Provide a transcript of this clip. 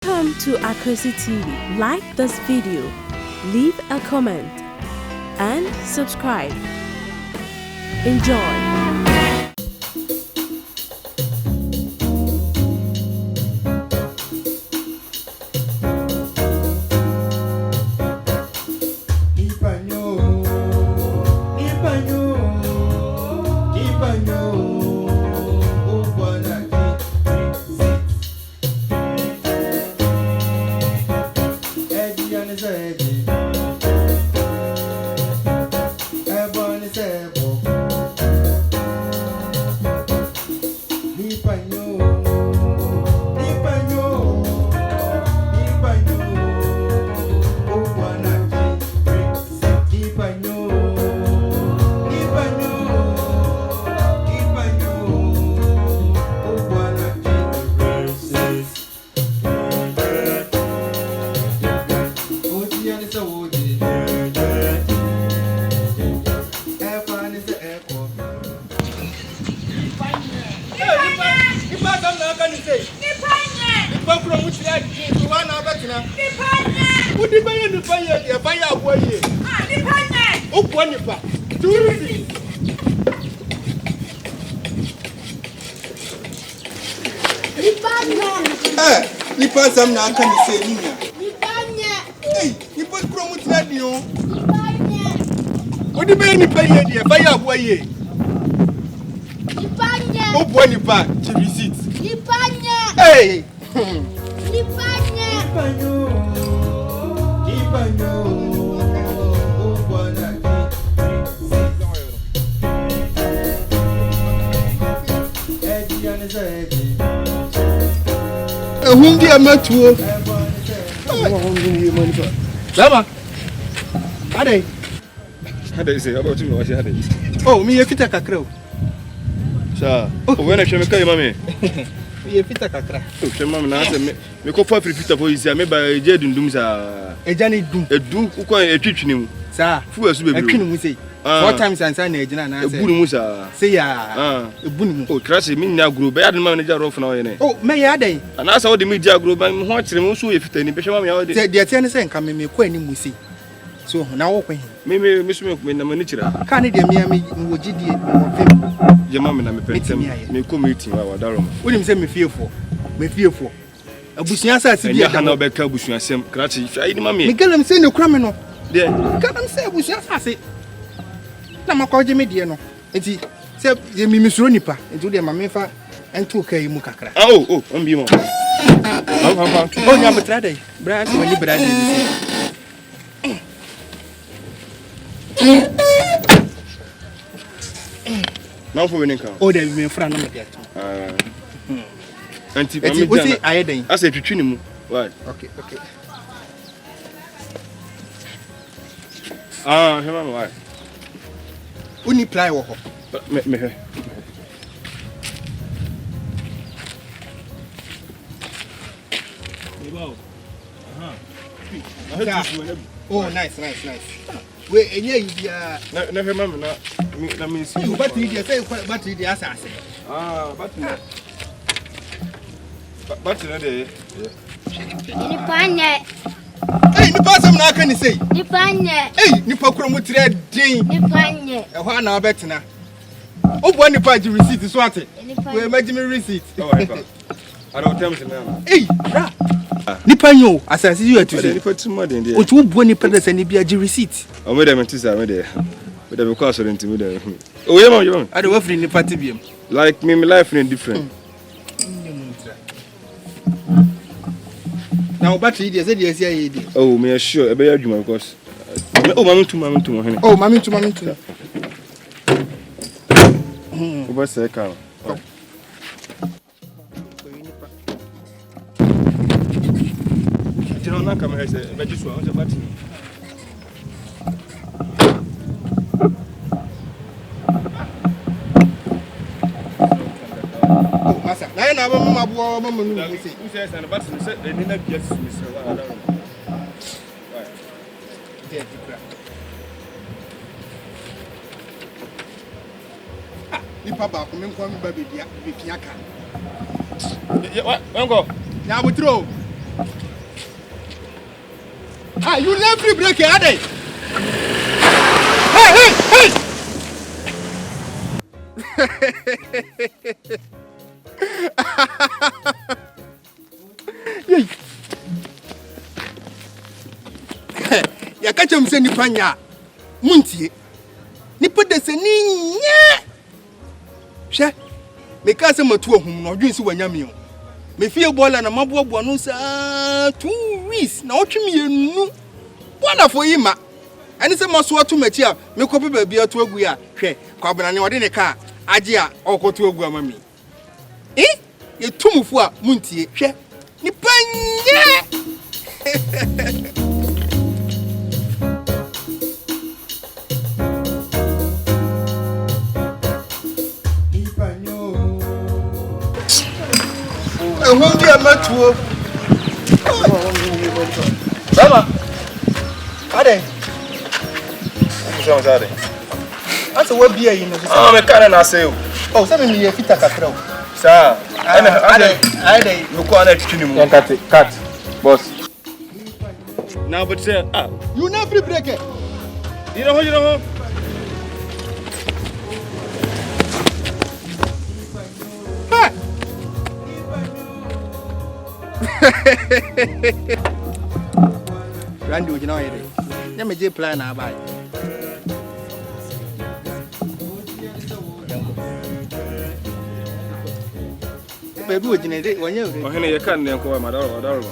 Welcome to Akosi TV. Like this video, leave a comment, and subscribe. Enjoy. Some now can say, hey, you put promote radio. What do you mean? If I hear fire away, oh, when you back to receipt. Hey, whom they are met to. Lama, how they say about you? Oh, me a fit a cacro. Sir, when I shall make a mammy, me a fit a cacra. Oh, mamma, answer me. Me go for free fit of voice. I may buy a jet in Doomsa. A Johnny Doom, a Doom who call a teaching, sir. Who else will be say 4 times and sign a Musa. Say, a boom. Oh, trust me now, group. Bad manager of now. Oh, may I day? And I saw the media group and watch them also if any picture. Said the attorney coming me queen Musi. So now, open. Maybe Miss Milk when the manager can't be me. Would you your mamma and me come meeting our Darum? Wouldn't say me fearful. Me fearful. A bushasa said, "You have no better bush and some cratchy. I mammy. Miguel, I'm saying no criminal. There, can't say bushasa. I'm a cordial mediano. And he said, "You mean Miss Ronipa and do them a mefa and 2K Mukakra." Oh, I'm being. Oh, you're a trade. Brad, when you brad. Now for winning count. Oh, they've been friend of that. And I said to Trinum. What? Okay. Him why? Only ply walk. Me. Oh, nice. Wait, and yeah, never remember that. That means you battery, you say battery, the assassin. Battery, hey, the person now can say, hey, Nipacromutre, Jane, a 1 hour better now. Oh, when the party receipt is wanted, we imagine me receipt. I don't tell me now. Hey, Nipanyo, as I see you today, put some money in there. What would one purpose and be a receipt? Oh, wait a minute, with a cost of intimidation. Oh, yeah, I don't offer any party. Like me, my life is different. Now, battery, yes, oh, me sure, I bear you, of course. Oh, mammy to. Oh, mammy to. What's that car? I don't come here, but just want a battery. Oh, Master, I know my woman who says, and about to say, they didn't get Mr. Nipa ba kuma nkwa mba be dia be kiaka. What? Ngo. Ya butro. Ah, you never break your head. Hey! Ya catch him say nipa nya. Muntie. Nipa de se ni nya. Hwe. Me ka se matu ohum no dwen si wanyame o. Me fie bola na maboabo no sa 2 weeks na otwem yenu. Bola fo yima. Ani se maso ato machi a me kope ba bia to agu ya. Hwe. Kwabena ne ode ne ka age a okoto agu amami. Ye tumufu a muntie. Hwe. Nipa nya. Hundi amatuo. Baba. Ade. Musa ade. Asa wa bia yi no. Ah, me kana na say o. Oh, say me ye fita kakra o. Sa. Ade. Luko ana twini mu. Cut. Boss. Now but say you never break it. You know. Randy, you know it. Let me just plan now, bye. Baby, when you can't, my daughter,